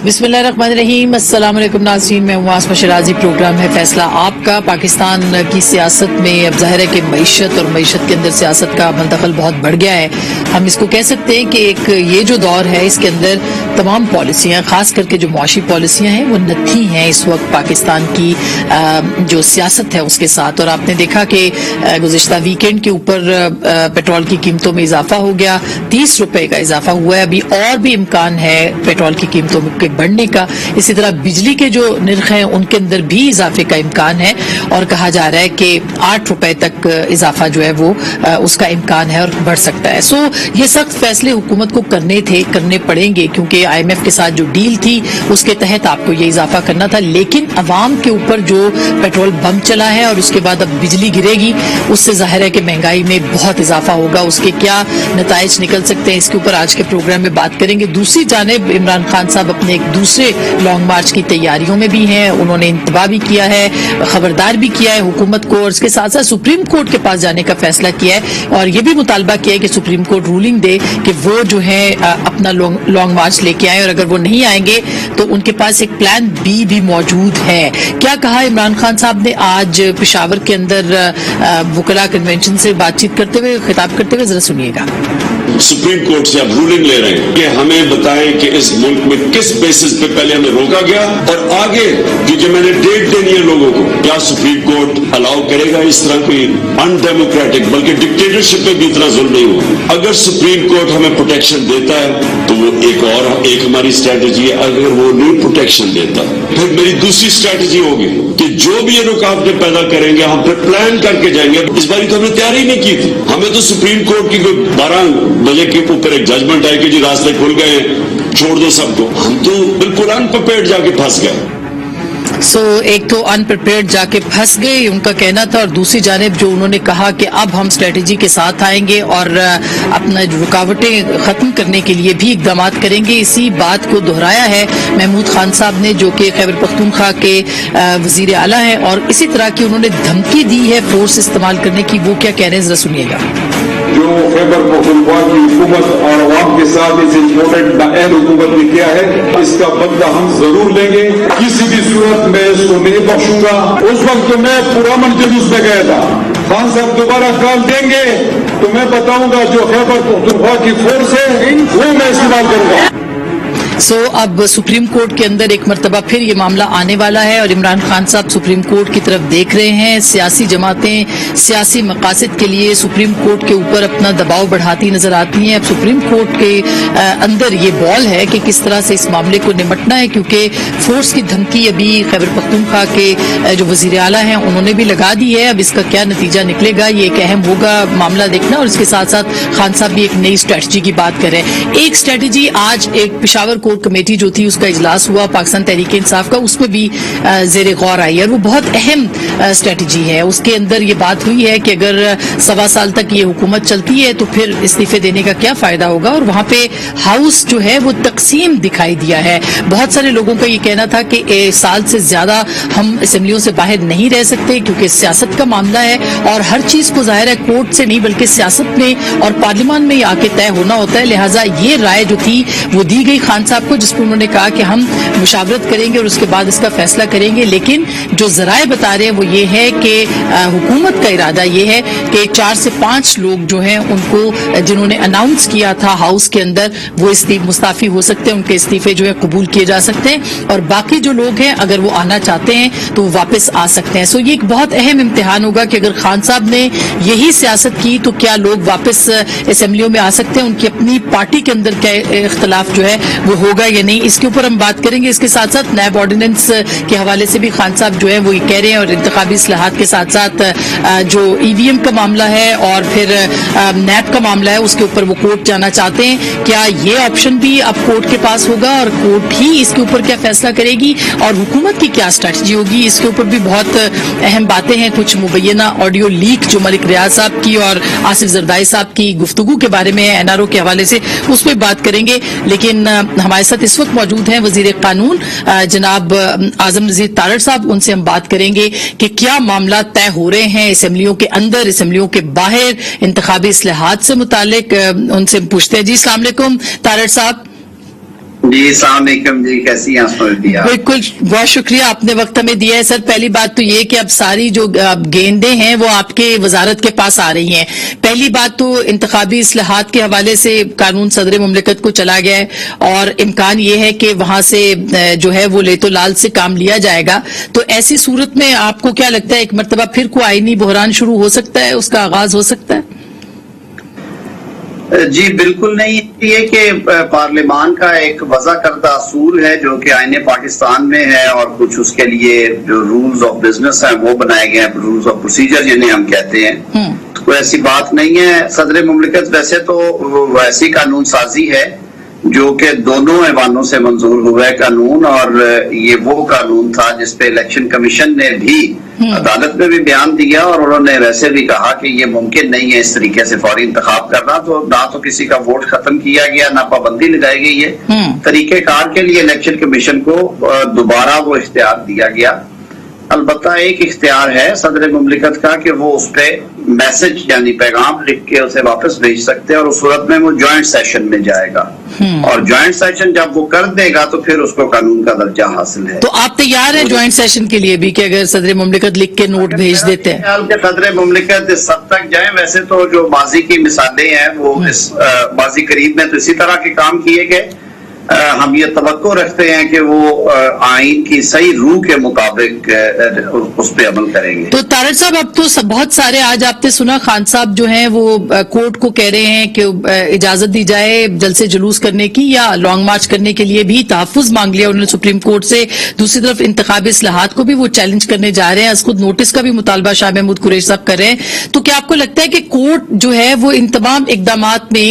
बिस्मिल्लाहिर्रहमानिर्रहीम। अस्सलाम वालेकुम नाज़रीन, मैं हूं आसमा शिराजी। प्रोग्राम है फैसला आपका। पाकिस्तान की सियासत में अब ज़ाहिर है कि मईशत और मईशत के अंदर सियासत का दखल बहुत बढ़ गया है। हम इसको कह सकते हैं कि एक ये जो दौर है इसके अंदर तमाम पॉलिसियाँ, खास करके जो मुआशी पॉलिसियाँ हैं वो नत्थी हैं इस वक्त पाकिस्तान की जो सियासत है उसके साथ। और आपने देखा कि गुज़िश्ता वीकेंड के ऊपर पेट्रोल की कीमतों में इजाफा हो गया, 30 रुपए का इजाफा हुआ है। अभी और भी इम्कान है पेट्रोल की कीमतों के बढ़ने का। इसी तरह बिजली के जो निर्ख हैं उनके अंदर भी इजाफे का इम्कान है और कहा जा रहा है कि 8 रुपए तक इजाफा जो है वो उसका इम्कान है और बढ़ सकता है। सो ये सख्त फैसले हुकूमत को करने पड़ेंगे क्योंकि IMF के साथ जो डील थी उसके तहत आपको ये इजाफा करना था। लेकिन अवाम के ऊपर जो पेट्रोल बम चला है और उसके बाद अब बिजली गिरेगी, उससे जाहिर है कि महंगाई में बहुत इजाफा होगा। उसके क्या नताइज निकल सकते हैं, इसके ऊपर आज के प्रोग्राम में बात करेंगे। दूसरी जानिब इमरान खान साहब अपने एक दूसरे लॉन्ग मार्च की तैयारियों में भी हैं। उन्होंने इंतबा भी किया है, खबरदार भी किया है हुकूमत को, और इसके साथ साथ सुप्रीम कोर्ट के पास जाने का फैसला किया है और ये भी मुतालबा किया है कि सुप्रीम कोर्ट रूलिंग दे कि वो जो है अपना लॉन्ग मार्च लेके आए, और अगर वो नहीं आएंगे तो उनके पास एक प्लान बी भी मौजूद है। क्या कहा इमरान खान साहब ने आज पेशावर के अंदर वकला कन्वेंशन से बातचीत करते हुए, खिताब करते हुए, जरा सुनिएगा। सुप्रीम कोर्ट से अब रूलिंग ले रहे हैं कि हमें बताएं कि इस मुल्क में किस बेसिस पे पहले हमें रोका गया और आगे की जो मैंने डेट देनी है लोगों को, क्या सुप्रीम कोर्ट अलाउ करेगा इस तरह कोई अनडेमोक्रेटिक, बल्कि डिक्टेटरशिप में भी इतना जुल्म नहीं हुआ। अगर सुप्रीम कोर्ट हमें प्रोटेक्शन देता है तो वो एक हमारी स्ट्रैटेजी है। अगर वो नहीं प्रोटेक्शन देता फिर मेरी दूसरी स्ट्रैटेजी होगी कि जो भी ये रुकावटें पैदा करेंगे हम फिर प्लान करके जाएंगे। इस बार तो हमने तैयारी नहीं की थी। हमें तो सुप्रीम कोर्ट की कोई 12 बजे के ऊपर एक जजमेंट है कि जी रास्ते खुल गए, छोड़ दो सबको। हम तो बिल्कुल अनप्रिपेयर्ड जाके फंस गए। एक तो अनप्रिपेयर्ड जाके फंस गए उनका कहना था, और दूसरी जानिब जो उन्होंने कहा कि अब हम स्ट्रेटेजी के साथ आएंगे और अपना रुकावटें खत्म करने के लिए भी इकदाम करेंगे। इसी बात को दोहराया है महमूद खान साहब ने, जो कि खैबर पख्तूनख्वा के वजीर आला हैं, और इसी तरह की उन्होंने धमकी दी है फोर्स इस्तेमाल करने की। वो क्या कह रहे हैं जरा सुनिएगा। जो खैबर पख्तूनख्वा की हुकूमत और अवाम के साथ इस इम्पोर्टेंट नाअहल हुकूमत ने किया है, इसका बदला हम जरूर लेंगे। किसी भी सूरत में इसको नहीं बख्शूंगा। उस वक्त तो मैं पुरअमन जुलूस में गया था। खान साहब दोबारा कॉल देंगे तो मैं बताऊंगा जो खैबर पख्तूनख्वा की फोर्स है वो मैं इस्तेमाल करूंगा। अब सुप्रीम कोर्ट के अंदर एक मरतबा फिर ये मामला आने वाला है और इमरान खान साहब सुप्रीम कोर्ट की तरफ देख रहे हैं। सियासी जमातें सियासी मकासद के लिए सुप्रीम कोर्ट के ऊपर अपना दबाव बढ़ाती नजर आती हैं। अब सुप्रीम कोर्ट के अंदर ये बॉल है कि किस तरह से इस मामले को निपटना है, क्योंकि फोर्स की धमकी अभी खैबर पख्तूनख्वा के जो वजीर आला हैं उन्होंने भी लगा दी है। अब इसका क्या नतीजा निकलेगा ये एक अहम होगा मामला देखना। और इसके साथ साथ खान साहब भी एक नई स्ट्रेटजी की बात कर रहे हैं। एक स्ट्रेटजी आज एक पेशावर कोर्ट कमेटी जो थी उसका इजलास हुआ पाकिस्तान तहरीक इंसाफ का, उसमें भी जेर गौर आई और वो बहुत अहम स्ट्रेटजी है। उसके अंदर ये बात हुई है कि अगर 1.25 साल तक ये हुकूमत चलती है तो फिर इस्तीफे देने का क्या फायदा होगा। और वहां पे हाउस जो है वो तकसीम दिखाई दिया है। बहुत सारे लोगों का ये कहना था कि 1 साल से ज्यादा हम असेंबलियों से बाहर नहीं रह सकते क्योंकि सियासत का मामला है और हर चीज को जाहिर है कोर्ट से नहीं बल्कि सियासत में और पार्लियामान में आके तय होना होता है। लिहाजा ये राय जो थी वो दी गई खान साहब को, जिसको उन्होंने कहा कि हम मुशावरत करेंगे और उसके बाद इसका फैसला करेंगे। लेकिन जो जराए बता रहे हैं वो ये है कि हुकूमत का इरादा ये है कि 4 से 5 लोग जो हैं उनको जिन्होंने अनाउंस किया था हाउस के अंदर वो मुस्ताफी हो सकते हैं, उनके इस्तीफे जो है कबूल किए जा सकते हैं और बाकी जो लोग हैं अगर वो आना चाहते हैं तो वो वापस आ सकते हैं। सो ये एक बहुत अहम इम्तिहान होगा कि अगर खान साहब ने यही सियासत की तो क्या लोग वापस असेंबलियों में आ सकते हैं, उनकी अपनी पार्टी के अंदर क्या इख्तलाफ जो है वो होगा या नहीं, इसके ऊपर हम बात करेंगे। इसके साथ साथ नैब ऑर्डिनेंस के हवाले से भी खान साहब जो है वो ये कह रहे हैं और इंतखाबी इस्लाहात के साथ साथ जो EVM का मामला है और फिर नैब का मामला है उसके ऊपर वो कोर्ट जाना चाहते हैं। क्या ये ऑप्शन भी अब कोर्ट के पास होगा और कोर्ट ही इसके ऊपर क्या फैसला करेगी और हुकूमत की क्या स्ट्रेटजी होगी, इसके ऊपर भी बहुत अहम बातें हैं। कुछ मुबैना ऑडियो लीक जो मलिक रियाज साहब की और आसिफ जरदाई साहब की गुफ्तगू के बारे में NRO के हवाले से उस पर बात करेंगे। लेकिन हमारे साथ इस वक्त मौजूद हैं वजीर कानून जनाब आजम नजीर तारड़ साहब। उनसे हम बात करेंगे कि क्या मामला तय हो रहे हैं असेंबलियों के अंदर, असेंबलियों के बाहर, इंतखाबी इस्लाहात से मुतालिक। उनसे पूछते हैं। जी अस्सलाम वालेकुम तारड़ साहब। جی السلام علیکم جی، کیسی ہیں آپ؟ بالکل بہت شکریہ آپ نے وقت ہمیں دیا ہے سر. پہلی بات تو یہ کہ اب ساری جو گیندیں ہیں وہ آپ کے وزارت کے پاس آ رہی ہیں. پہلی بات تو انتخابی اصلاحات کے حوالے سے قانون صدر مملکت کو چلا گیا ہے اور امکان یہ ہے کہ وہاں سے جو ہے وہ لیتو لال سے کام لیا جائے گا. تو ایسی صورت میں آپ کو کیا لگتا ہے ایک مرتبہ پھر کوئی آئینی بحران شروع ہو سکتا ہے، اس کا آغاز ہو سکتا ہے؟ جی بالکل نہیں. یہ کہ پارلیمان کا ایک وضع کردہ اصول ہے جو کہ آئین پاکستان میں ہے اور کچھ اس کے لیے جو رولز آف بزنس ہیں وہ بنائے گئے ہیں، رولز آف پروسیجر جنہیں ہم کہتے ہیں. تو کوئی ایسی بات نہیں ہے. صدر مملکت ویسے تو ویسی قانون سازی ہے جو کہ دونوں ایوانوں سے منظور ہوا ہے قانون، اور یہ وہ قانون تھا جس پہ الیکشن کمیشن نے بھی عدالت میں بھی بیان دیا اور انہوں نے ویسے بھی کہا کہ یہ ممکن نہیں ہے اس طریقے سے فوری انتخاب کرنا. تو نہ تو کسی کا ووٹ ختم کیا گیا، نہ پابندی لگائی گئی ہے. طریقہ کار کے لیے الیکشن کمیشن کو دوبارہ وہ اختیار دیا گیا. البتہ ایک اختیار ہے صدر مملکت کا کہ وہ اس پہ میسج یعنی پیغام لکھ کے اسے واپس بھیج سکتے ہیں، اور اس صورت میں وہ جوائنٹ سیشن میں جائے گا، اور جوائنٹ سیشن جب وہ کر دے گا تو پھر اس کو قانون کا درجہ حاصل ہے. تو آپ تیار ہیں جوائنٹ سیشن کے لیے بھی کہ اگر صدر مملکت لکھ کے نوٹ بھیج دیتے ہیں؟ صدر مملکت اس حد تک جائیں. ویسے تو جو ماضی کی مثالیں ہیں وہ اس ماضی قریب میں تو اسی طرح کے کام کیے گئے. ہم یہ توقع رکھتے ہیں کہ وہ آئین کی صحیح روح کے مطابق اس پہ عمل کریں گے. تو طارق صاحب اب تو بہت سارے آج آپ نے سنا خان صاحب جو ہیں وہ کورٹ کو کہہ رہے ہیں کہ اجازت دی جائے جلسے جلوس کرنے کی یا لانگ مارچ کرنے کے لیے بھی تحفظ مانگ لیا انہوں نے سپریم کورٹ سے. دوسری طرف انتخابی اصلاحات کو بھی وہ چیلنج کرنے جا رہے ہیں، اس خود نوٹس کا بھی مطالبہ شاہ محمود قریشی صاحب کر رہے ہیں. تو کیا آپ کو لگتا ہے کہ کورٹ جو ہے وہ ان تمام اقدامات میں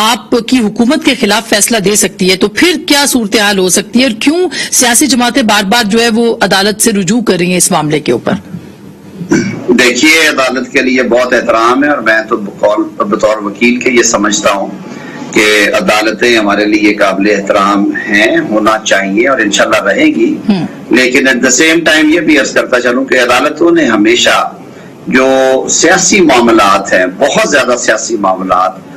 آپ کی حکومت کے خلاف فیصلہ دے سکتی ہے؟ تو پھر کیا صورتحال ہو سکتی ہے اور کیوں سیاسی جماعتیں بار بار جو ہے وہ عدالت سے رجوع کر رہی ہیں اس معاملے کے اوپر؟ دیکھیے عدالت کے لیے بہت احترام ہے اور میں تو بطور وکیل کے یہ سمجھتا ہوں کہ عدالتیں ہمارے لیے قابل احترام ہیں، ہونا چاہیے اور انشاءاللہ رہیں گی. لیکن ایٹ دا سیم ٹائم یہ بھی عرض کرتا چلوں کہ عدالتوں نے ہمیشہ جو سیاسی معاملات ہیں، بہت زیادہ سیاسی معاملات،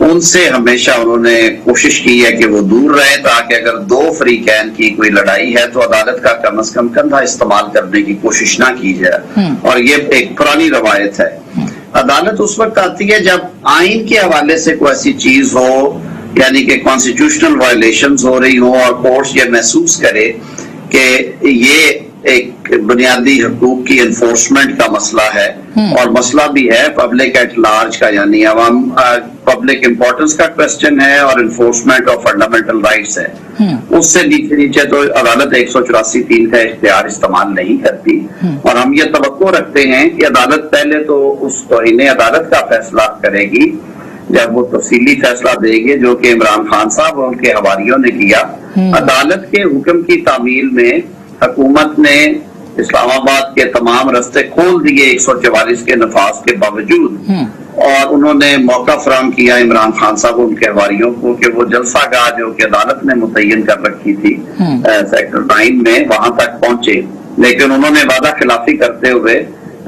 ان سے ہمیشہ انہوں نے کوشش کی ہے کہ وہ دور رہے، تاکہ اگر دو فریقین کی کوئی لڑائی ہے تو عدالت کا کم از کم کندھا استعمال کرنے کی کوشش نہ کی جائے. اور یہ ایک پرانی روایت ہے. عدالت اس وقت آتی ہے جب آئین کے حوالے سے کوئی ایسی چیز ہو، یعنی کہ کانسٹیٹیوشنل وائلیشنز ہو رہی ہوں اور کورٹ یہ محسوس کرے کہ یہ ایک بنیادی حقوق کی انفورسمنٹ کا مسئلہ ہے، اور مسئلہ بھی ہے پبلک ایٹ لارج کا، یعنی عوام پبلک امپورٹنس کا کوسچن ہے اور انفورسمنٹ آف فنڈامنٹل رائٹس ہے. اس سے نیچے تو عدالت 184(3) کا اختیار استعمال نہیں کرتی. اور ہم یہ توقع رکھتے ہیں کہ عدالت پہلے تو اس توہین عدالت کا فیصلہ کرے گی جب وہ تفصیلی فیصلہ دے گی جو کہ عمران خان صاحب اور ان کے حواریوں نے کیا. عدالت کے حکم کی تعمیل میں حکومت نے اسلام آباد کے تمام رستے کھول دیے 144 کے نفاذ کے باوجود، اور انہوں نے موقع فراہم کیا عمران خان صاحب ان کے حواریوں کو کہ وہ جلسہ گاہ جو کہ عدالت نے متعین کر رکھی تھی سیکٹر 9 میں وہاں تک پہنچے. لیکن انہوں نے وعدہ خلافی کرتے ہوئے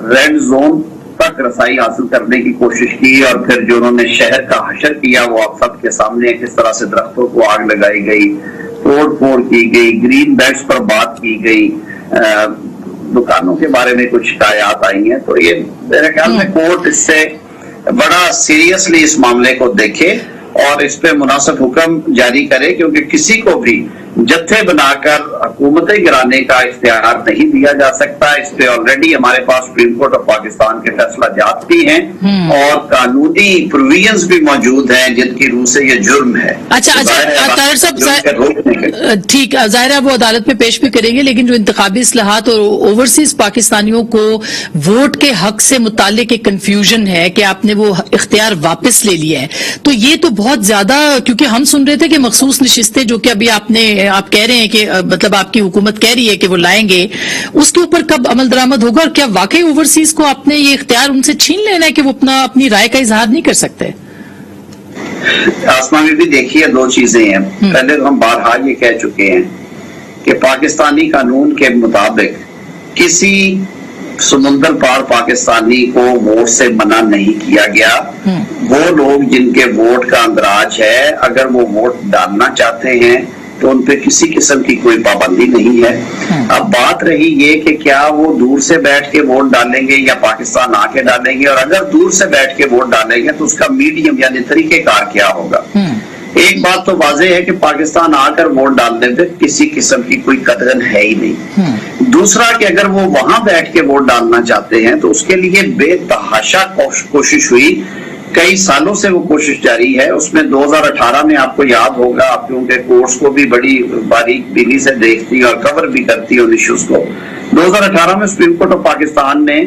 ریڈ زون تک رسائی حاصل کرنے کی کوشش کی، اور پھر جو انہوں نے شہر کا حشر کیا وہ آپ سب کے سامنے کس طرح سے درختوں کو آگ لگائی گئی، توڑ پھوڑ کی گئی، گرین بیلٹس پر بات کی گئی، دکانوں کے بارے میں کچھ شکایات آئی ہیں. تو یہ میرے خیال میں کورٹ اس سے بڑا سیریسلی اس معاملے کو دیکھے اور اس پہ مناسب حکم جاری کرے، کیونکہ کسی کو بھی جتھے بنا کر حکومتیں گرانے کا اختیار نہیں دیا جا سکتا. اس پہ آلریڈی ہمارے پاس سپریم کورٹ آف پاکستان کے فیصلہ جات بھی ہیں اور قانونی پروویژنز بھی موجود ہیں جن کی روح سے یہ جرم ہے. اچھا طاہر صاحب ٹھیک ہے، ظاہر ہے وہ عدالت میں پیش بھی کریں گے، لیکن جو انتخابی اصلاحات اور اوورسیز پاکستانیوں کو ووٹ کے حق سے متعلق ایک کنفیوژن ہے کہ آپ نے وہ اختیار واپس لے لیا ہے، تو یہ تو بہت زیادہ، کیونکہ ہم سن رہے تھے کہ مخصوص نشستیں جو کہ ابھی آپ کہہ رہے ہیں کہ مطلب آپ کی حکومت کہہ رہی ہے کہ وہ لائیں گے، اس کے اوپر کب عمل درآمد ہوگا؟ اور کیا واقعی اوورسیز کو آپ نے یہ اختیار ان سے چھین لینا ہے کہ وہ اپنی رائے کا اظہار نہیں کر سکتے؟ آسمان میں بھی دیکھیے دو چیزیں ہیں. پہلے تو ہم بارہا یہ کہہ چکے ہیں کہ پاکستانی قانون کے مطابق کسی سمندر پار پاکستانی کو ووٹ سے منع نہیں کیا گیا. وہ لوگ جن کے ووٹ کا اندراج ہے اگر وہ ووٹ ڈالنا چاہتے ہیں تو ان پہ کسی قسم کی کوئی پابندی نہیں ہے. اب بات رہی یہ کہ کیا وہ دور سے بیٹھ کے ووٹ ڈالیں گے یا پاکستان آ کے ڈالیں گے, اور اگر دور سے بیٹھ کے ووٹ ڈالیں گے تو اس کا میڈیم یعنی طریقہ کار کیا ہوگا. ایک بات تو واضح ہے کہ پاکستان آ کر ووٹ ڈالنے پہ کسی قسم کی کوئی قدغن ہے ہی نہیں. دوسرا کہ اگر وہ وہاں بیٹھ کے ووٹ ڈالنا چاہتے ہیں تو اس کے لیے بے تحاشا کوشش ہوئی, کئی سالوں سے وہ کوشش جاری ہے. اس میں 2018 میں آپ کو یاد ہوگا, آپ کیونکہ کورٹس کو بھی بڑی باریک بینی سے دیکھتی اور کور بھی کرتی ان ایشوز کو, 2018 میں سپریم کورٹ آف پاکستان نے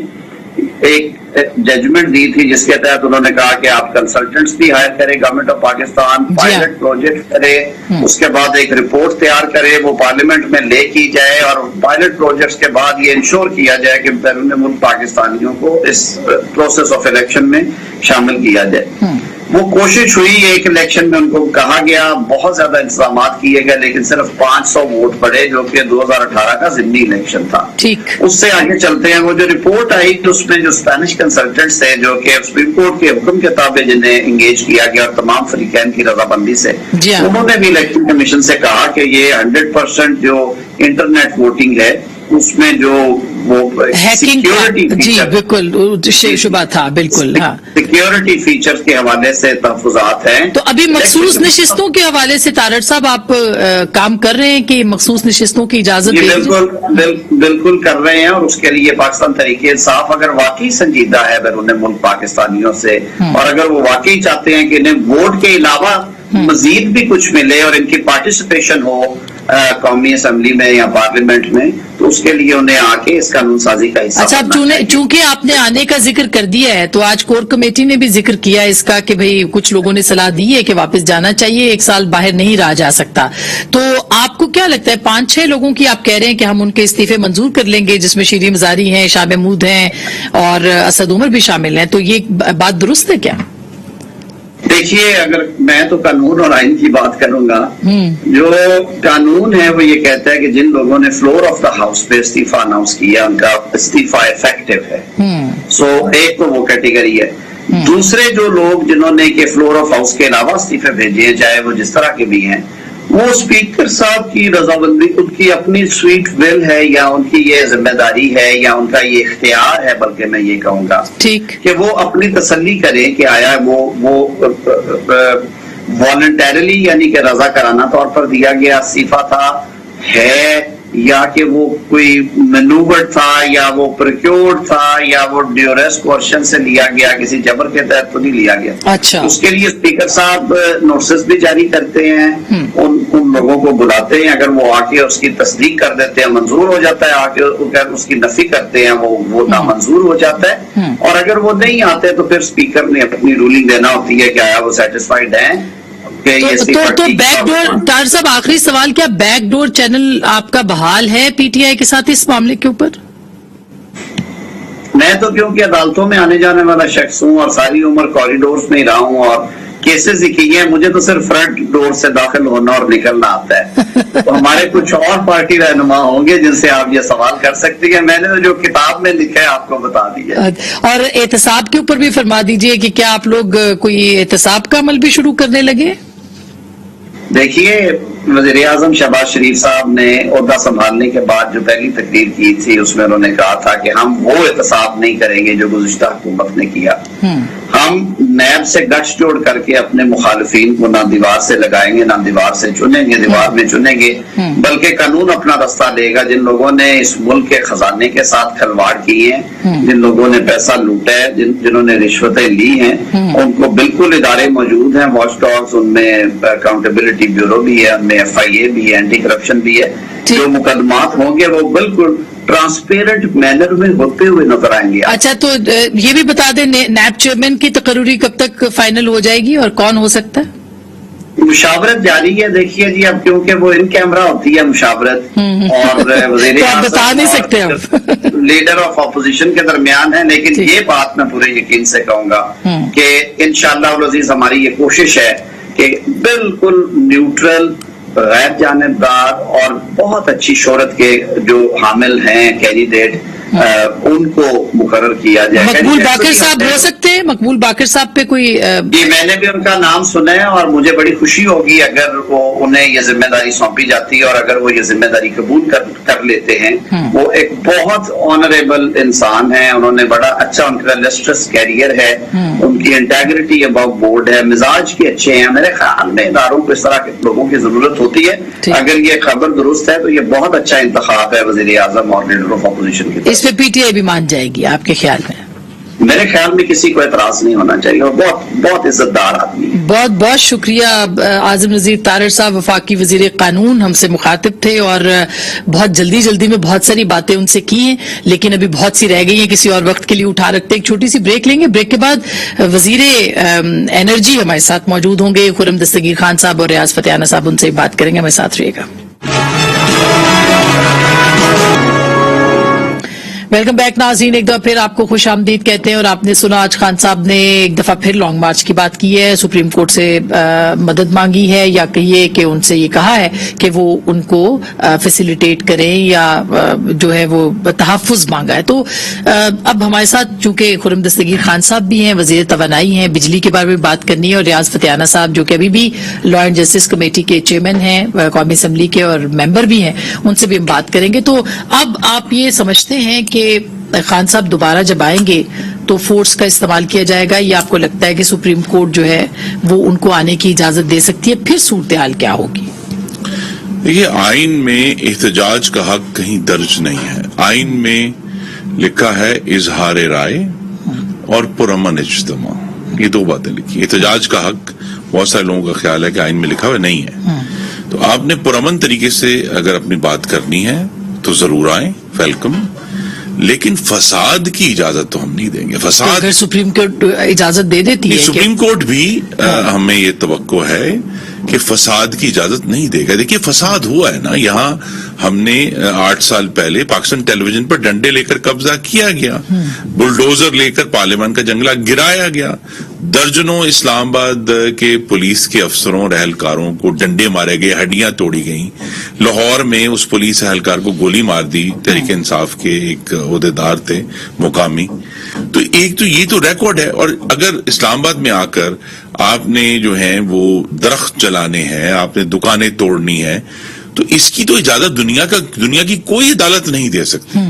ایک ججمنٹ دی تھی جس کے تحت انہوں نے کہا کہ آپ کنسلٹنٹس بھی ہائر کرے government of Pakistan, pilot project کرے, اس کے بعد ایک رپورٹ تیار کرے, وہ پارلیمنٹ میں لے کی جائے اور پائلٹ پروجیکٹس کے بعد یہ انشور کیا جائے کہ بیرون ملک پاکستانیوں کو اس پروسیس آف الیکشن میں شامل کیا جائے. وہ کوشش ہوئی, ایک الیکشن میں ان کو کہا گیا, بہت زیادہ انتظامات کیے گئے لیکن صرف 500 ووٹ پڑے جو کہ 2018 کا ضمنی الیکشن تھا. اس سے آگے چلتے ہیں, وہ جو رپورٹ آئی اس میں جو اسپینش کنسلٹنٹس تھے جو کہ سپریم کورٹ کے حکم کے تابع جنہیں انگیج کیا گیا اور تمام فریقین کی رضامندی سے, انہوں نے بھی الیکشن کمیشن سے کہا کہ یہ 100% جو انٹرنیٹ ووٹنگ ہے اس میں جو وہ سیکیورٹی شبہ تھا, بالکل سیکیورٹی فیچرز کے حوالے سے تحفظات ہیں. تو ابھی مخصوص نشستوں کے حوالے سے تارڑ صاحب آپ کام کر رہے ہیں کہ مخصوص نشستوں کی اجازت بالکل کر رہے ہیں, اور اس کے لیے پاکستان تحریک انصاف اگر واقعی سنجیدہ ہے بیرون ملک پاکستانیوں سے, اور اگر وہ واقعی چاہتے ہیں کہ انہیں ووٹ کے علاوہ مزید بھی کچھ ملے اور ان کی پارٹیسپیشن ہو قومی اسمبلی میں یا پارلیمنٹ میں, تو اس کے لیے انہیں آ کے اس قانون سازی کا حصہ. اچھا, چونکہ آپ نے آنے کا ذکر کر دیا ہے تو آج کور کمیٹی نے بھی ذکر کیا اس کا کہ بھئی کچھ لوگوں نے صلاح دی ہے کہ واپس جانا چاہیے, 1 سال باہر نہیں رہا جا سکتا. تو آپ کو کیا لگتا ہے 5-6 لوگوں کی آپ کہہ رہے ہیں کہ ہم ان کے استعفے منظور کر لیں گے, جس میں شیریں مزاری ہیں, شاہ محمود ہیں اور اسد عمر بھی شامل ہیں, تو یہ بات درست ہے کیا؟ دیکھیے, اگر میں تو قانون اور آئین کی بات کروں گا, جو قانون ہے وہ یہ کہتا ہے کہ جن لوگوں نے فلور آف دا ہاؤس پہ استعفیٰ اناؤنس کیا ان کا استعفیٰ افیکٹو ہے. سو ایک تو وہ کیٹیگری ہے. دوسرے جو لوگ جنہوں نے کہ فلور آف ہاؤس کے علاوہ استعفے بھیجے ہیں, چاہے وہ جس طرح کے بھی ہیں, وہ اسپیکر صاحب کی رضامندی, ان کی اپنی سویٹ ول ہے یا ان کی یہ ذمہ داری ہے یا ان کا یہ اختیار ہے, بلکہ میں یہ کہوں گا کہ وہ اپنی تسلی کریں کہ آیا وہ والنٹیرلی یعنی کہ رضا کرانہ طور پر دیا گیا استعفیٰ تھا ہے, یا کہ وہ کوئی مینوور تھا یا وہ پروکیورڈ تھا یا وہ ڈیوریس کوشن سے لیا گیا, کسی جبر کے تحت تو نہیں لیا گیا. اچھا, اس کے لیے اسپیکر صاحب نوٹسز بھی جاری کرتے ہیں, ان لوگوں کو بلاتے ہیں, اگر وہ آ کے اس کی تصدیق کر دیتے ہیں منظور ہو جاتا ہے, آ کے اس کی نفی کرتے ہیں وہ نامنظور ہو جاتا ہے, اور اگر وہ نہیں آتے تو پھر اسپیکر نے اپنی رولنگ دینا ہوتی ہے کہ آیا وہ سیٹسفائیڈ ہیں. تو بیک ڈور, طاہر صاحب آخری سوال, کیا بیک ڈور چینل آپ کا بحال ہے پی ٹی آئی کے ساتھ اس معاملے کے اوپر؟ میں تو کیونکہ عدالتوں میں آنے جانے والا شخص ہوں اور ساری عمر کوریڈورز میں ہی رہا ہوں اور کیسز ہی کی ہیں, مجھے تو صرف فرنٹ ڈور سے داخل ہونا اور نکلنا آتا ہے. تو ہمارے کچھ اور پارٹی رہنما ہوں گے جن سے آپ یہ سوال کر سکتے ہیں. میں نے جو کتاب میں لکھا ہے آپ کو بتا دیا. اور احتساب کے اوپر بھی فرما دیجئے کہ کیا آپ لوگ کوئی احتساب کا عمل بھی شروع کرنے لگے؟ دیکھیے, وزیر اعظم شہباز شریف صاحب نے عہدہ سنبھالنے کے بعد جو پہلی تقریر کی تھی اس میں انہوں نے کہا تھا کہ ہم وہ احتساب نہیں کریں گے جو گزشتہ حکومت نے کیا. ہم نیب سے گٹھ جوڑ کر کے اپنے مخالفین کو نہ دیوار سے لگائیں گے نہ دیوار سے چنیں گے, دیوار میں چنیں گے, بلکہ قانون اپنا راستہ لے گا. جن لوگوں نے اس ملک کے خزانے کے ساتھ کھلواڑ کی ہیں, جن لوگوں نے پیسہ لوٹا ہے, جنہوں نے رشوتیں لی ہیں, ان کو بالکل ادارے موجود ہیں, واچ ڈاگز, ان میں اکاؤنٹیبلٹی بیورو بھی ہے, ان میں FIA بھی ہے, اینٹی کرپشن بھی ہے. جو مقدمات ہوں گے وہ بالکل ٹرانسپیرنٹ مینر میں ہوتے ہوئے نظر آئیں گے. اچھا, تو یہ بھی بتا دیں نیب چیئرمین کی تقرری کب تک فائنل ہو جائے گی اور کون ہو سکتا ہے؟ مشاورت جاری ہے. دیکھیے جی, اب کیونکہ وہ ان کیمرہ ہوتی ہے مشاورت, اور وزیر بتا نہیں سکتے ہم لیڈر آف اپوزیشن کے درمیان ہے, لیکن یہ بات میں پورے یقین سے کہوں گا کہ انشاءاللہ العزیز ہماری یہ کوشش ہے کہ بالکل نیوٹرل, غیر جانبدار اور بہت اچھی شہرت کے جو حامل ہیں کینڈیڈیٹ उनको मुकर्रर किया जाएगा। मकबूल बाकर साहब हो सकते हैं, मकबूल बाकर साहब पे कोई जी मैंने भी उनका नाम सुना है और मुझे बड़ी खुशी होगी अगर वो उन्हें ये जिम्मेदारी सौंपी जाती है और अगर वो ये जिम्मेदारी कबूल कर लेते हैं। वो एक बहुत ऑनरेबल इंसान है, उन्होंने बड़ा अच्छा उनका लस्ट्रस कैरियर है, उनकी इंटेग्रिटी अबव बोर्ड है, मिजाज के अच्छे हैं। मेरे ख्याल में इदारों को इस तरह के लोगों की जरूरत होती है। अगर ये खबर दुरुस्त है तो ये बहुत अच्छा इंतखाब है वजीर आजम और लीडर ऑफ अपोजिशन की। इस पे पीटीआई भी मान जाएगी आपके ख्याल में? मेरे ख्याल में किसी को एतराज नहीं होना चाहिए और बहुत बहुत इज्जतदार आदमी है। बहुत बहुत शुक्रिया आजम नजीर तारड़ साहब, वफाकी वजीर कानून, हमसे मुखातिब थे और बहुत जल्दी में बहुत सारी बातें उनसे की हैं, लेकिन अभी बहुत सी रह गई हैं, किसी और वक्त के लिए उठा रखते हैं। एक छोटी सी ब्रेक लेंगे, ब्रेक के बाद वजीर एनर्जी हमारे साथ मौजूद होंगे, खुर्रम दस्तगीर खान साहब और रियाज फतेहाना साहब, उनसे बात करेंगे। हमारे साथ रहिएगा। वेलकम बैक नाज़रीन, एक दफा फिर आपको खुश आमदीद कहते हैं। और आपने सुना आज खान साहब ने एक दफा फिर लॉन्ग मार्च की बात की है, सुप्रीम कोर्ट से मदद मांगी है, या कहिए कि उनसे ये कहा है कि वो उनको फैसिलिटेट करें या जो है वो तहफ़्फ़ुज़ मांगा है। तो अब हमारे साथ चूंकि खुर्रम दस्तगीर खान साहब भी हैं, वज़ीर तवानाई हैं, बिजली के बारे में बात करनी है, और रियाज फतेहाना साहब जो कि अभी भी लॉ एंड जस्टिस कमेटी के चेयरमैन हैं, कौमी असम्बली के, और मेंबर भी हैं, उनसे भी हम बात करेंगे। तो अब आप ये समझते हैं कि खान साहब दोबारा जब आएंगे तो फोर्स का इस्तेमाल किया जाएगा, या आपको लगता है कि सुप्रीम कोर्ट जो है वो उनको आने की इजाजत दे सकती है? फिर सूरत हाल क्या होगी? देखिए, आइन में एहतजाज का हक कहीं दर्ज नहीं है। आइन में लिखा है इजहार राय और पुरअमन इज्तिमा, ये दो बातें लिखी। एहतजाज का हक बहुत सारे लोगों का ख्याल है कि आइन में लिखा हुआ नहीं है। तो आपने पुरअमन तरीके से अगर अपनी बात करनी है तो जरूर आए, वेलकम, लेकिन फसाद की इजाजत तो हम नहीं देंगे। फसाद अगर सुप्रीम कोर्ट इजाजत दे देती है, सुप्रीम कोर्ट भी हमें ये तवक्को है कि फसाद की इजाजत नहीं देगा। देखिए, फसाद हुआ है ना, यहाँ हमने 8 साल पहले पाकिस्तान टेलीविजन पर डंडे लेकर कब्जा किया गया, बुलडोजर लेकर पार्लियामान का जंगला गिराया गया, दर्जनों इस्लामाबाद के पुलिस के अफसरों और एहलकारों को डंडे मारे गए, हड्डियां तोड़ी गईं। लाहौर में उस पुलिस एहलकार को गोली मार दी, तहरीक इंसाफ के एक ओहदेदार थे मुकामी। तो एक तो ये तो रिकॉर्ड है। और अगर इस्लामाबाद में आकर आपने जो है वो दरख्त जलाने हैं, आपने दुकानें तोड़नी है, तो इसकी तो इजाजत दुनिया की कोई अदालत नहीं दे सकती।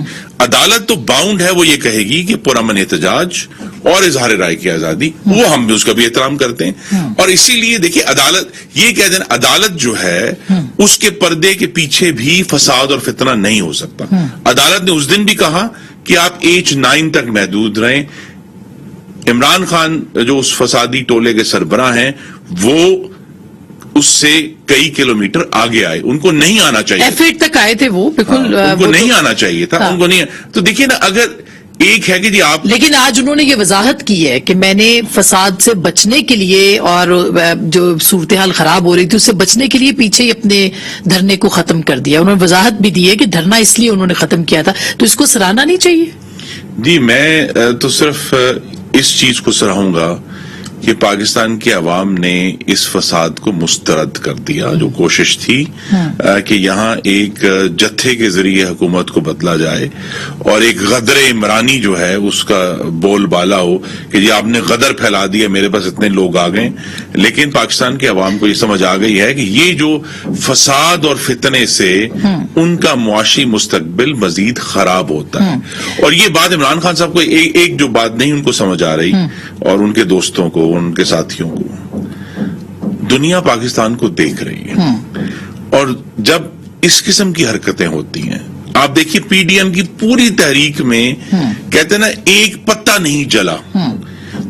अदालत तो बाउंड है, वो ये कहेगी कि पुरअमन एहतजाज और इजहार राय की आजादी, वो हम भी उसका भी एहतराम करते हैं। और इसीलिए देखिए, अदालत ये कह देना, अदालत जो है उसके पर्दे के पीछे भी फसाद और फितना नहीं हो सकता। अदालत ने उस दिन भी कहा कि आप एज 9 तक महदूद रहें। इमरान खान जो उस फसादी टोले के सरबराह हैं, वो उससे कई किलोमीटर आगे आए, उनको नहीं आना चाहिए। F8 तक आए थे वो, बिल्कुल। उनको नहीं आना चाहिए था, उनको नहीं। तो देखिए ना, अगर एक है कि जी आप, लेकिन आज उन्होंने ये वजाहत की है कि मैंने फसाद से बचने के लिए और जो सूरत हाल खराब हो रही थी उससे बचने के लिए पीछे ही अपने धरने को खत्म कर दिया। उन्होंने वजाहत भी दी है कि धरना इसलिए उन्होंने खत्म किया था। तो इसको सराहना नहीं चाहिए? जी, मैं तो सिर्फ इस चीज को सराहूंगा कि पाकिस्तान की आवाम ने इस फसाद को मुस्तरद कर दिया। जो कोशिश थी कि यहाँ एक जत्थे के जरिए हुकूमत को बदला जाए और एक गदर इमरानी जो है उसका बोलबाला हो कि जी आपने गदर फैला दिया, मेरे पास इतने लोग आ गए। लेकिन पाकिस्तान की आवाम को ये समझ आ गई है कि ये जो फसाद और फितने से उनका मुआशी मुस्तकबिल मजीद खराब होता है। और ये बात इमरान खान साहब को एक जो बात नहीं उनको समझ आ रही, और उनके दोस्तों को, उनके साथियों को, दुनिया पाकिस्तान को देख रही है। और जब इस किस्म की हरकतें होती हैं, आप देखिए पीडीएम की पूरी तहरीक में कहते हैं ना, एक पत्ता नहीं जला।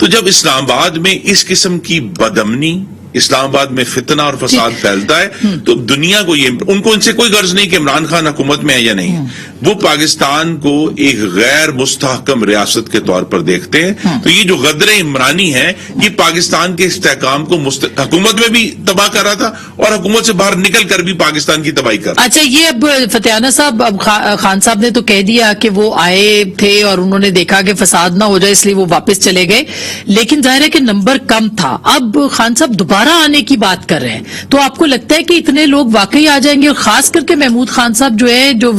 तो जब इस्लामाबाद में इस किस्म की बदअमनी, इस्लामाबाद में फितना और फसाद फैलता है, तो दुनिया को ये, उनको इनसे कोई गर्ज नहीं कि इमरान खान हुकूमत में है या नहीं। वो पाकिस्तान को एक गैर मुस्तहकम रियासत के तौर पर देखते हैं। तो ये जो गदर इमरानी है, ये पाकिस्तान के इस्तेहकाम को हुकूमत में भी तबाह कर रहा था और हुकूमत से बाहर निकल कर भी पाकिस्तान की तबाही कर रहा। अच्छा, ये अब फतेहाना साहब, अब खान साहब ने तो कह दिया कि वो आए थे और उन्होंने देखा कि फसाद ना हो जाए, इसलिए वो वापस चले गए। लेकिन जाहिर है कि नंबर कम था। अब खान साहब दोबारा दोबारा आने की बात कर रहे हैं, तो आपको लगता है कि इतने लोग वाकई आ जाएंगे? और खास करके महमूद खान साहब जो है, जो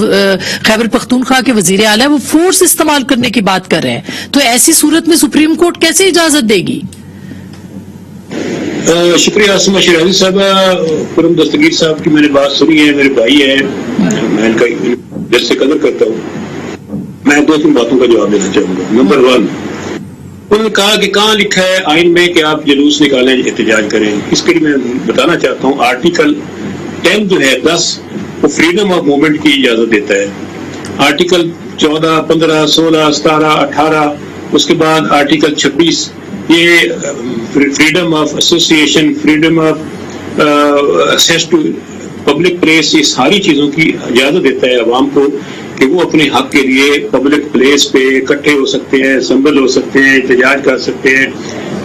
खैबर पख्तूनख्वा के वजीर आला है, वो फोर्स इस्तेमाल करने की बात कर रहे हैं, तो ऐसी सूरत में सुप्रीम कोर्ट कैसे इजाजत देगी? शुक्रिया आसिम शिराजी साहब। खुरम दस्तगीर साहब की मैंने बात सुनी है, मेरे भाई है, मैं इनका दिल से कदर करता हूँ। मैं 2-3 बातों का जवाब देना चाहूंगा। नंबर 1, उन्होंने कहा कि कहाँ लिखा है आइन में कि आप जुलूस निकालें, एहतजाज करें। इसके लिए मैं बताना चाहता हूँ, आर्टिकल 10 जो है 10 वो फ्रीडम ऑफ मूवमेंट की इजाजत देता है। आर्टिकल 14, 15, 16, 17, 18, उसके बाद आर्टिकल 26 ये freedom of association, freedom of access to public place, ये सारी चीजों की इजाजत देता है अवाम को कि वो अपने हक के लिए पब्लिक प्लेस पे इकट्ठे हो सकते हैं, संबल हो सकते हैं, एहतजाज कर सकते हैं,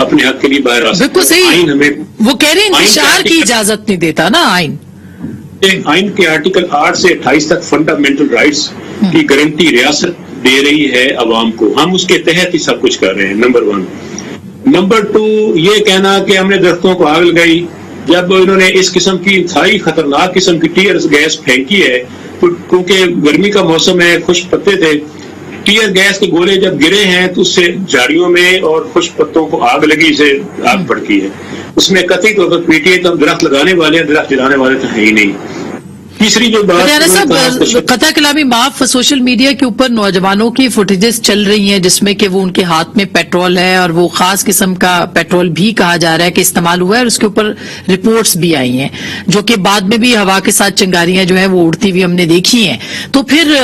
अपने हक के लिए बाहर आ सकते हैं। बिल्कुल सही। आइन हमें वो कह रहे हैं इंतशार की इजाजत नहीं देता ना आइन। आइन के आर्टिकल 8 से 28 तक फंडामेंटल राइट्स की गारंटी रियासत दे रही है अवाम को, हम उसके तहत ही सब कुछ कर रहे हैं। नंबर 1। नंबर 2, ये कहना कि हमने दरख्तों को आग लगाई, जब इन्होंने इस किस्म की इंतहाई खतरनाक किस्म की टीयर गैस फेंकी है, तो क्योंकि गर्मी का मौसम है, खुश्क पत्ते थे, टीयर गैस के गोले जब गिरे हैं तो उससे झाड़ियों में और खुश्क पत्तों को आग लगी, से आग भड़की है। उसमें कथित तौर पर पीटीए तो दरख्त लगाने वाले, दरख्त जलाने वाले तो है ही नहीं। तीसरी जो बात साहब, कथा कलामी माफ, सोशल मीडिया के ऊपर नौजवानों की फुटेजेस चल रही हैं जिसमें कि वो उनके हाथ में पेट्रोल है और वो खास किस्म का पेट्रोल भी कहा जा रहा है कि इस्तेमाल हुआ है, और उसके ऊपर रिपोर्ट्स भी आई हैं जो कि बाद में भी हवा के साथ चिंगारियां जो है वो उड़ती हुई हमने देखी हैं। तो फिर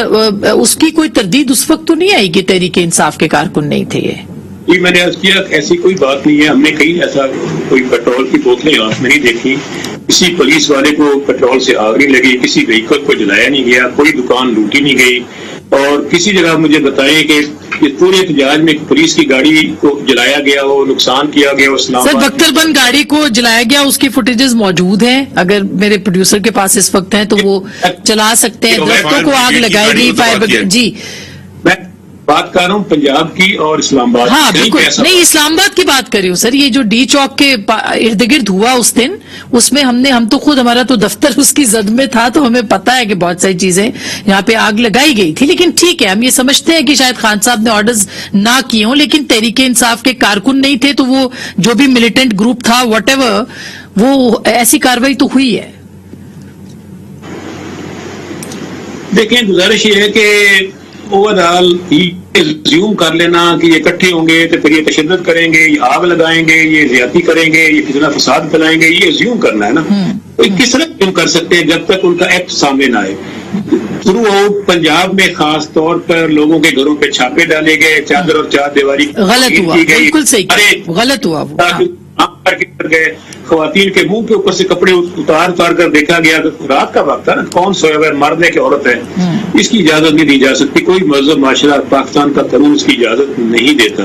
उसकी कोई तरदीद उस वक्त तो नहीं आई कि तहरीक इंसाफ के कारकुन नहीं थे ये? जी, मैंने अर्ज किया ऐसी कोई बात नहीं है। हमने कहीं ऐसा कोई पेट्रोल की बोतलें हाथ में नहीं देखी, किसी पुलिस वाले को पेट्रोल से आग नहीं लगी, किसी व्हीकल को जलाया नहीं गया, कोई दुकान लूटी नहीं गई, और किसी जगह मुझे बताएं कि इस पूरे एहतजाज में पुलिस की गाड़ी को जलाया गया हो, नुकसान किया गया हो। सर, बख्तरबंद गाड़ी को जलाया गया, उसकी फुटेजेस मौजूद हैं, अगर मेरे प्रोड्यूसर के पास इस वक्त हैं तो वो चला सकते हैं। दरख्तों को आग लगाई गई, फायर ब्रिगेड। जी, मैं बात कर रहा हूँ पंजाब की और इस्लामाबाद। हाँ बिल्कुल, नहीं इस्लामाबाद की बात कर रही हूँ सर। ये जो डी चौक के इर्द गिर्द हुआ उस दिन, उसमें हम तो खुद, हमारा तो दफ्तर उसकी जद में था, तो हमें पता है कि बहुत सारी चीजें यहाँ पे आग लगाई गई थी। लेकिन ठीक है, हम ये समझते हैं कि शायद खान साहब ने ऑर्डर्स ना किए हों, लेकिन तहरीक इंसाफ के कारकुन नहीं थे, तो वो जो भी मिलिटेंट ग्रुप था, व्हाटएवर, वो ऐसी कार्रवाई तो हुई है। देखें, गुजारिश ये है कि ओवरऑल ज़्यूम कर लेना कि ये इकट्ठे होंगे तो फिर ये तशद्दुद करेंगे, ये आग लगाएंगे, ये ज्यादती करेंगे, ये कितना फसाद फैलाएंगे, ये ज़्यूम करना है ना। तो किस तरह ज़्यूम कर सकते हैं जब तक उनका एक्ट सामने ना आए। थ्रू आउट पंजाब में खास तौर पर लोगों के घरों पे छापे डाले गए, चादर और चार दीवारी गलत हुआ, बिल्कुल सही, गलत हुआ वो। गए, खवातीन के मुंह के ऊपर से कपड़े उतार कर देखा गया। रात का वक्त था ना, कौन सोया हुआ है, मर्द है कि औरत है, इसकी इजाजत नहीं दी जा सकती। कोई मजहब माशरा पाकिस्तान का कानून इसकी इजाजत नहीं देता।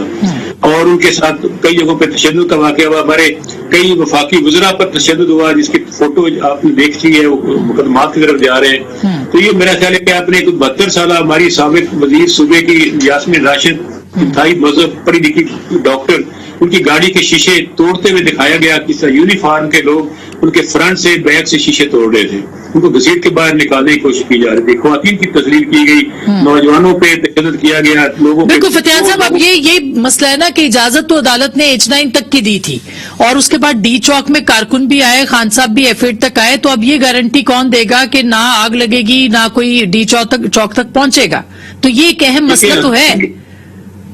और उनके साथ कई जगहों पे तशद्दुद का वाक़या हुआ, हमारे कई वफाकी वज़रा पर तशद्दुद हुआ, जिसकी फोटो आपने देखी है, मुकदमात की तरफ जा रहे हैं। तो ये मेरा ख्याल है कि आपने 72 साल हमारी साबिक वजीर सूबे की यास्मीन राशिद, इंतहाई मजहब पढ़ी लिखी डॉक्टर, उनकी गाड़ी के शीशे तोड़ते हुए दिखाया गया। किस यूनिफॉर्म के लोग उनके फ्रंट से बैक से शीशे तोड़ रहे थे, उनको घसीट के बाहर निकालने की कोशिश की जा रही थी। ख्वातीन की तस्लील की गई, नौजवानों पे तशद्दुद किया गया, लोगों पे। बिल्कुल फतेहान साहब, अब ये मसला है ना कि इजाजत तो अदालत ने H9 तक की दी थी, और उसके बाद डी चौक में कारकुन भी आए, खान साहब भी F8 तक आए, तो अब ये गारंटी कौन देगा कि ना आग लगेगी, ना कोई डी चौक तक पहुंचेगा? तो ये एक अहम मसला तो है।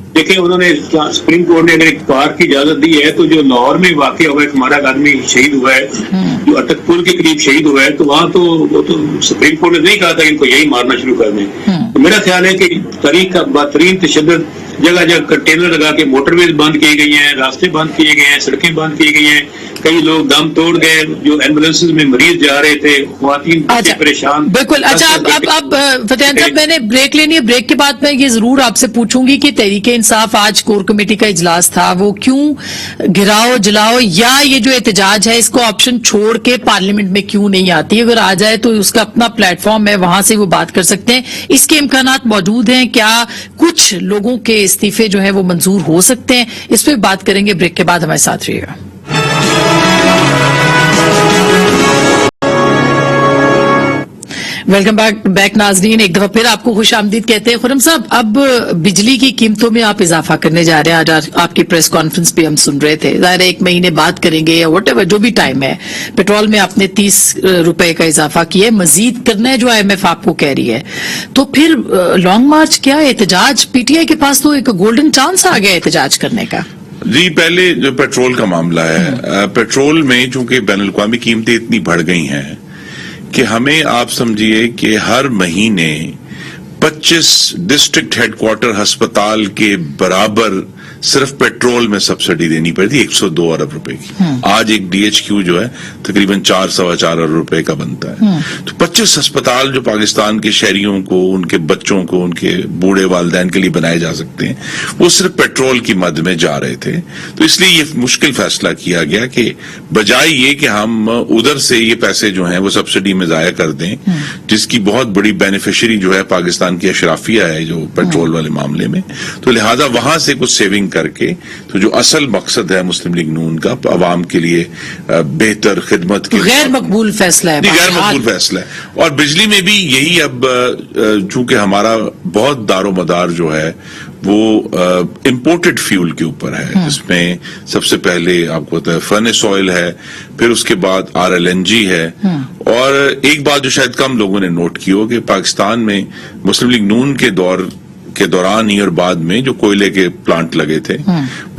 देखिए, उन्होंने सुप्रीम कोर्ट ने अगर एक पार्क की इजाजत दी है, तो जो लाहौर में वाकया हुआ है, हमारा आदमी शहीद हुआ है, जो अटक पुल के करीब शहीद हुआ है, तो वहां तो वो तो सुप्रीम कोर्ट ने नहीं कहा था इनको यही मारना शुरू कर दें। तो मेरा ख्याल है कि तारीख का बदतरीन तशद्दुद, जगह जगह कंटेनर लगा के मोटरवेज बंद किए गई हैं, रास्ते बंद किए गए हैं, सड़कें बंद की गई हैं, कई लोग दम तोड़ गए, जो एम्बुलेंस में मरीज जा रहे थे, ख्वातीन परेशान। बिल्कुल। अच्छा, अब फतेहान साहब, मैंने ब्रेक लेनी है, ब्रेक के बाद मैं ये जरूर आपसे पूछूंगी कि तहरीक इंसाफ आज कोर कमेटी का इजलास था, वो क्यों घिराओ जलाओ या ये जो एहतजाज है इसको ऑप्शन छोड़ के पार्लियामेंट में क्यों नहीं आती? अगर आ जाए तो उसका अपना प्लेटफॉर्म है, वहां से वो बात कर सकते हैं। इसके इम्कानात मौजूद हैं क्या? कुछ लोगों के इस्तीफे जो है वो मंजूर हो सकते हैं? इस पर बात करेंगे ब्रेक के बाद, हमारे साथ रहिएगा। वेलकम बैक नाजरीन, एक दफा फिर आपको खुश आमदीद कहते हैं। खुर्रम साहब, अब बिजली की कीमतों में आप इजाफा करने जा रहे हैं। आज आपकी प्रेस कॉन्फ्रेंस पे हम सुन रहे थे, ज़ाहिर है 1 महीने बात करेंगे या व्हाटएवर जो भी टाइम है। पेट्रोल में आपने 30 रुपए का इजाफा किया है, मजीद करना है जो IMF आपको कह रही है। तो फिर लॉन्ग मार्च क्या है? एहतजाज, PTI के पास तो एक गोल्डन चांस आ गया एहतजाज करने का। जी, पहले जो पेट्रोल का मामला है, पेट्रोल में चूंकि बैनुल-अक़वामी कीमतें इतनी बढ़ गई हैं कि हमें, आप समझिए कि हर महीने 25 डिस्ट्रिक्ट हेडक्वार्टर अस्पताल के बराबर सिर्फ पेट्रोल में सब्सिडी देनी पड़ती, 102 अरब रुपए की। आज एक DHQ जो है तकरीबन 4-4.25 अरब रुपए का बनता है। तो 25 अस्पताल जो पाकिस्तान के शहरियों को, उनके बच्चों को, उनके बूढ़े वालिदैन के लिए बनाए जा सकते हैं, वो सिर्फ पेट्रोल की मद में जा रहे थे। तो इसलिए ये मुश्किल फैसला किया गया कि बजाय ये कि हम उधर से ये पैसे जो हैं वो सब्सिडी में जाया कर दें, जिसकी बहुत बड़ी बेनिफिशियरी जो है पाकिस्तान की अशराफिया है जो पेट्रोल वाले मामले में, तो लिहाजा वहां से कुछ सेविंग करके, तो जो असल मकसद है मुस्लिम लीग नून का अवाम के लिए बेहतर खिदमत के, गैर मकबूल फैसला है। गैर मकबूल फैसला है। और बिजली में भी यही, अब चूंकि हमारा बहुत दारोमदार जो है वो इंपोर्टेड फ्यूल के ऊपर है, जिसमें सबसे पहले आपको पता है फर्नेस ऑयल है, फिर उसके बाद RLNG है। और एक बात जो शायद कम लोगों ने नोट की हो कि पाकिस्तान में मुस्लिम लीग नून के दौरान ही और बाद में जो कोयले के प्लांट लगे थे,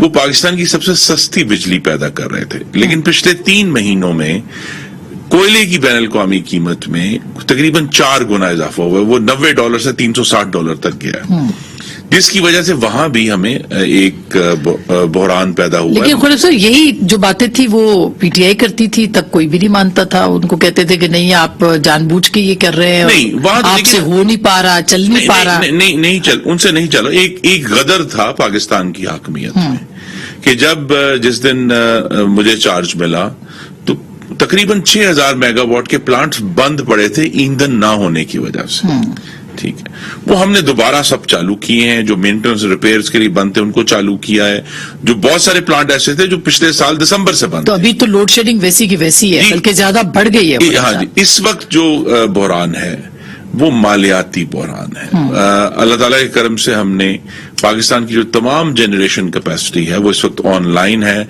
वो पाकिस्तान की सबसे सस्ती बिजली पैदा कर रहे थे। लेकिन पिछले 3 महीनों में कोयले की बैनुल-अक़वामी कीमत में तकरीबन 4 गुना इजाफा हुआ है। वो $90 से $360 तक गया है, जिसकी वजह से वहां भी हमें एक बहरान पैदा हुआ। लेकिन खुर्रम साहब, यही जो बातें थी वो PTI करती थी, तब कोई भी नहीं मानता था। उनको कहते थे कि नहीं, आप जानबूझ के ये कर रहे हैं, नहीं, वहां आपसे हो नहीं पा रहा, चल नहीं पा रहा। नहीं चल, उनसे नहीं चला। एक गदर था पाकिस्तान की हाकमियत में कि जब जिस दिन मुझे चार्ज मिला तो तकरीबन 6000 मेगावाट के प्लांट्स बंद पड़े थे ईंधन ना होने की वजह से। ठीक है, वो हमने दोबारा सब चालू किए हैं। जो मेंटेनेंस रिपेयर्स के लिए बंद थे उनको चालू किया है। जो बहुत सारे प्लांट ऐसे थे जो पिछले साल दिसंबर से बंद। तो अभी तो लोड शेडिंग वैसी की वैसी है, बल्कि ज्यादा बढ़ गई है। हाँ जी, इस वक्त जो बहरान है वो मालियाती बहरान है। अल्लाह ताला के करम से हमने पाकिस्तान की जो तमाम जनरेशन कैपेसिटी है वो इस वक्त ऑनलाइन है,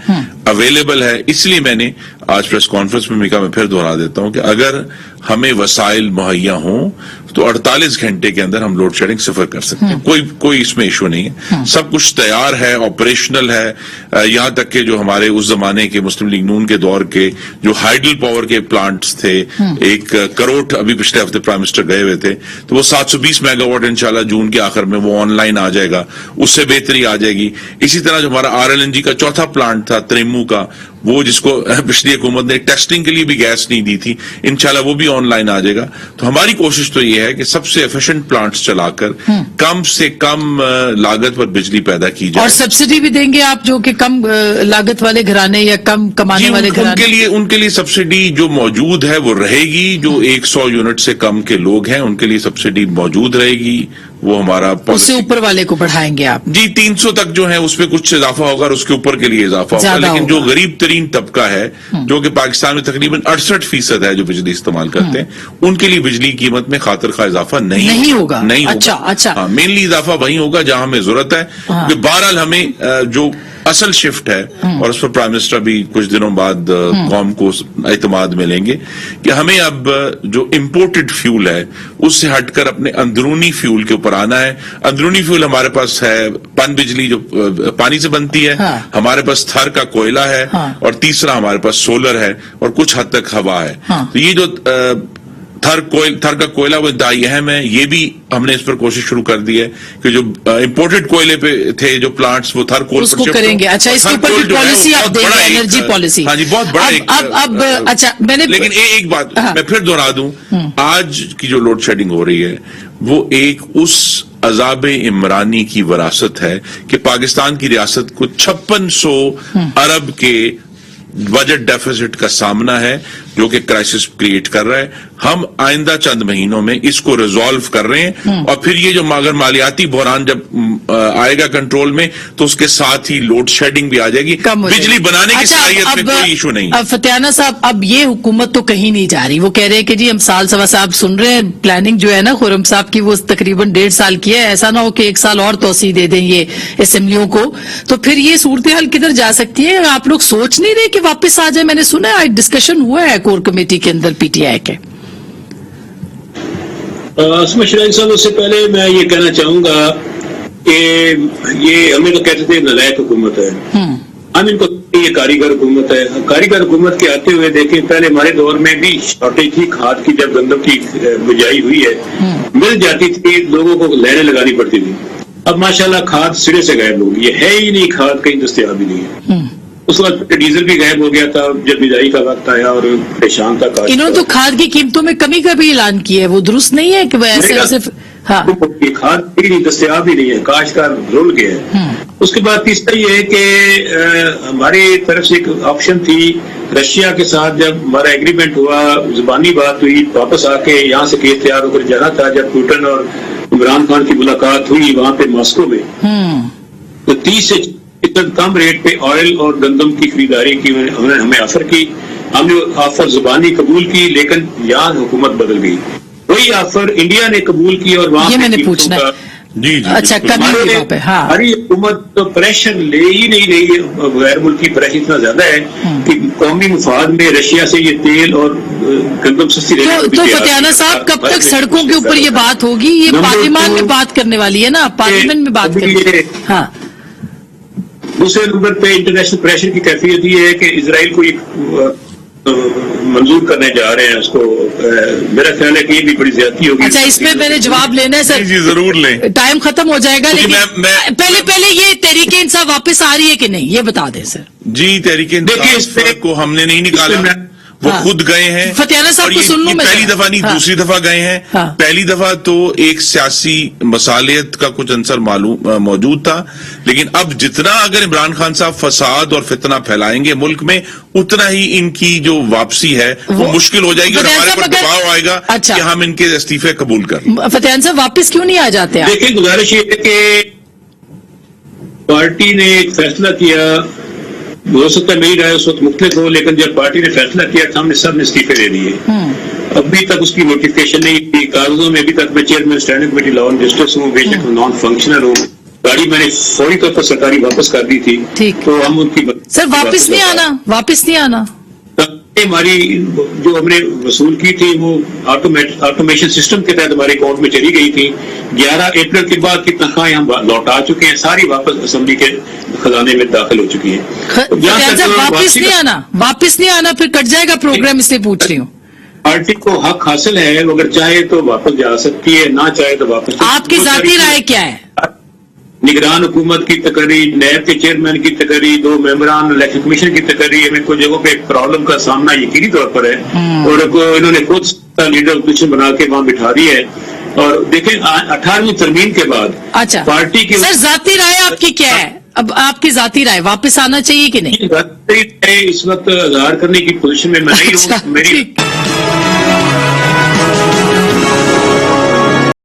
अवेलेबल है। इसलिए मैंने आज प्रेस कॉन्फ्रेंस में मैं फिर दोहरा देता हूं कि अगर हमें वसाइल मुहैया हों तो 48 घंटे के अंदर हम लोड शेडिंग सिफर कर सकते हैं। कोई इसमें इशू नहीं है। सब कुछ तैयार है, ऑपरेशनल है। यहां तक के जो हमारे उस जमाने के मुस्लिम लीग नून के दौर के जो हाइडल पावर के प्लांट्स थे, 1 करोड़, अभी पिछले हफ्ते प्राइम मिनिस्टर गए हुए थे, तो वो 720 मेगावाट इंशाल्लाह जून के आखिर में वो ऑनलाइन आ जाएगा, उससे बेहतरी आ जाएगी। इसी तरह जो हमारा RLNG का चौथा प्लांट था त्रेमू का, वो जिसको पिछली हुकूमत ने टेस्टिंग के लिए भी गैस नहीं दी थी, इंशाल्लाह वो भी ऑनलाइन आ जाएगा। तो हमारी कोशिश तो ये है कि सबसे एफिशिएंट प्लांट्स चलाकर कम से कम लागत पर बिजली पैदा की जाए। और सब्सिडी भी देंगे आप, जो कि कम लागत वाले घराने या कम कमाने वाले घराने, उनके लिए सब्सिडी जो मौजूद है वो रहेगी। जो 100 यूनिट से कम के लोग हैं उनके लिए सब्सिडी मौजूद रहेगी। वो हमारा उससे ऊपर वाले को बढ़ाएंगे आप? जी, 300 तक जो है उसमें कुछ इजाफा होगा और उसके ऊपर के लिए इजाफा होगा। लेकिन जो गरीब तरीन तबका है, जो कि पाकिस्तान में तकरीबन 68% है जो बिजली इस्तेमाल करते हैं, उनके लिए बिजली की कीमत में खातिर खा इजाफा नहीं होगा। अच्छा। हाँ, मेनली इजाफा वही होगा जहां हमें जरूरत है। बहरहाल हमें जो असल शिफ्ट है, और उस पर प्राइम मिनिस्टर भी कुछ दिनों बाद कौम को एतमाद में लेंगे कि हमें अब जो इम्पोर्टेड फ्यूल है उससे हटकर अपने अंदरूनी फ्यूल के ऊपर आना है। अंदरूनी फ्यूल हमारे पास है पन बिजली जो पानी से बनती है, हमारे पास थर का कोयला है, और तीसरा हमारे पास सोलर है, और कुछ हद तक हवा है। तो ये जो थर का कोयला वो इंतहाई अहम है। ये भी हमने इस पर कोशिश शुरू कर दी है कि जो इंपोर्टेड कोयले पे थे जो प्लांट्स, वो थर कोल उसको करेंगे। अच्छा, इसके ऊपर भी पॉलिसी आप देंगे, एनर्जी पॉलिसी? हाँ जी, बहुत बड़ा अब अच्छा, मैंने लेकिन एक बात मैं फिर दोहरा दूं, आज की जो लोड शेडिंग हो रही है वो एक उस अजाब इमरानी की विरासत है कि पाकिस्तान की रियासत को 5600 अरब के बजट डेफिसिट का सामना है, जो कि क्राइसिस क्रिएट कर रहा है। हम आइंदा चंद महीनों में इसको रिजॉल्व कर रहे हैं, और फिर ये जो अगर मालियाती बहरान जब आएगा कंट्रोल में तो उसके साथ ही लोड शेडिंग भी आ जाएगी, बिजली बनाने की सलाहियत में कोई इशू नहीं। अब फतियाना साहब, अब ये हुकूमत तो कहीं नहीं जा रही। वो कह रहे हैं कि जी हम साल सवा साहब सुन रहे हैं, प्लानिंग जो है ना खुर्रम साहब की वो तकरीबन 1.5 साल की है, ऐसा ना हो कि 1 साल और तोसी दे दें ये असेंबलियों को, तो फिर ये सूरत हाल किधर जा सकती है? आप लोग सोच नहीं रहे कि वापस आ जाए? मैंने सुना है डिस्कशन हुआ है कोर कमेटी के अंदर पीटीआई के। शराजी साहब, उससे पहले मैं ये कहना चाहूंगा कि ये हमें तो कहते थे नलायक हुकूमत है, हम इनको ये कारीगर हुकूमत है। कारीगर हुकूमत के आते हुए देखें, पहले हमारे दौर में भी शॉर्टेज थी खाद की, जब गंदम की बिजाई हुई है मिल जाती थी, लोगों को लाइनें लगानी पड़ती थी। अब माशाल्लाह खाद सिरे से गायब हो गई है, ही नहीं, खाद कहीं दस्तयाब ही नहीं है। उस वक्त डीजल भी गायब हो गया था जब बिजाई का वक्त आया और परेशान था। इन्होंने तो खाद की कीमतों में कमी का भी ऐलान किया है, वो दुरुस्त नहीं है कि वो ऐसे सिर्फ खाद ही दस्तयाब ही नहीं है, काश्तकार रुल गया है। उसके बाद तीसरा ये है कि हमारी तरफ से एक ऑप्शन थी, रशिया के साथ जब हमारा एग्रीमेंट हुआ, जुबानी बात हुई, वापस आके यहाँ से केस तैयार होकर जाना था। जब पुतिन और इमरान खान की मुलाकात हुई वहां पे मॉस्को में, तो 30 से कम रेट पे ऑयल और गंदम की खरीदारी की उन्होंने हमें ऑफर की। हमने ऑफर जुबानी कबूल की, लेकिन यहाँ हुकूमत बदल गई। वही ऑफर इंडिया ने कबूल की और वहां ये मैंने पूछना है। जी अच्छा, कमी वहां पे। हाँ, हमारी हुकूमत तो प्रेशर ले ही नहीं रही है, गैर मुल्की प्रेशर इतना ज्यादा है कि कौमी मुफाद में रशिया से ये तेल और गंदम सस्ती तो फतियाना साहब, कब तक सड़कों के ऊपर ये बात होगी? ये पार्लियामेंट में बात करने वाली है ना, पार्लियामेंट में बात करेंगे। हाँ, दूसरे नंबर पे इंटरनेशनल प्रेशर की कैफियत ये है कि इजराइल को एक मंजूर करने जा रहे हैं उसको। मेरा ख्याल है कि ये भी बड़ी ज्यादती होगी। अच्छा, इस पे मैंने जवाब लेना है सर। जी जरूर लें, टाइम खत्म हो जाएगा, लेकिन पहले ये तहरीके इंसाफ वापस आ रही है कि नहीं, ये बता दें सर। जी, तहरीके इंसाफ को हमने नहीं निकाला, वो खुद गए हैं। फतियाना साहब को सुन लूं मैं। पहली दफा नहीं, दूसरी दफा गए हैं। पहली दफा तो एक सियासी मसालियत का कुछ अंसर मौजूद था, लेकिन अब जितना अगर इमरान खान साहब फसाद और फितना फैलाएंगे मुल्क में, उतना ही इनकी जो वापसी है वो मुश्किल हो जाएगी और हमारे पर दबाव आएगा कि हम इनके इस्तीफे कबूल कर। फतियान साहब वापस क्यों नहीं आ जाते? देखिए, गुजारिश ये है कि पार्टी ने एक फैसला किया, हो सकता है मेरी राय उस वक्त मुख्तलिफ हो, लेकिन जब पार्टी ने फैसला किया था हमने सब ने इस्तीफे दे दिए। अभी तक उसकी नोटिफिकेशन नहीं थी, कागजों में अभी तक मैं chairman standing committee law and justice हूँ, बेशक नॉन फंक्शनल हूँ। गाड़ी मैंने फौरी तौर पर सरकारी वापस कर दी थी। ठीक, तो हम उनकी सर वापस नहीं आना, वापस नहीं आना। हमारी जो हमने वसूल की थी वो ऑटोमेशन सिस्टम के तहत हमारे अकाउंट में चली गई थी। 11 अप्रैल के बाद की तनख्वाहें हम लौटा चुके हैं, सारी वापस असेंबली के खजाने में दाखिल हो चुकी है। वापस नहीं आना, वापस नहीं आना, फिर कट जाएगा प्रोग्राम, इसलिए पूछ रही हूँ। पार्टी को हक हासिल है, अगर चाहे तो वापस जा सकती है, ना चाहे तो वापस। आपकी जाती राय क्या है? निगरान हुकूमत की तकरीर, नैब के चेयरमैन की तकरीर, 2 मेंबरान इलेक्शन कमीशन की तकरीर, हमें कुछ जगहों पे प्रॉब्लम का सामना यकीनी तौर पर है और इन्होंने खुद लीडर ऑपोजिशन बना के वहां बिठा दी है। और देखें 18वीं तरमीम के बाद अच्छा पार्टी की सर जाती राय आपकी क्या है? अब आपकी जाती राय वापस आना चाहिए कि नहीं? इस वक्त इजहार करने की पोजीशन में मैं नहीं हूँ। मेरी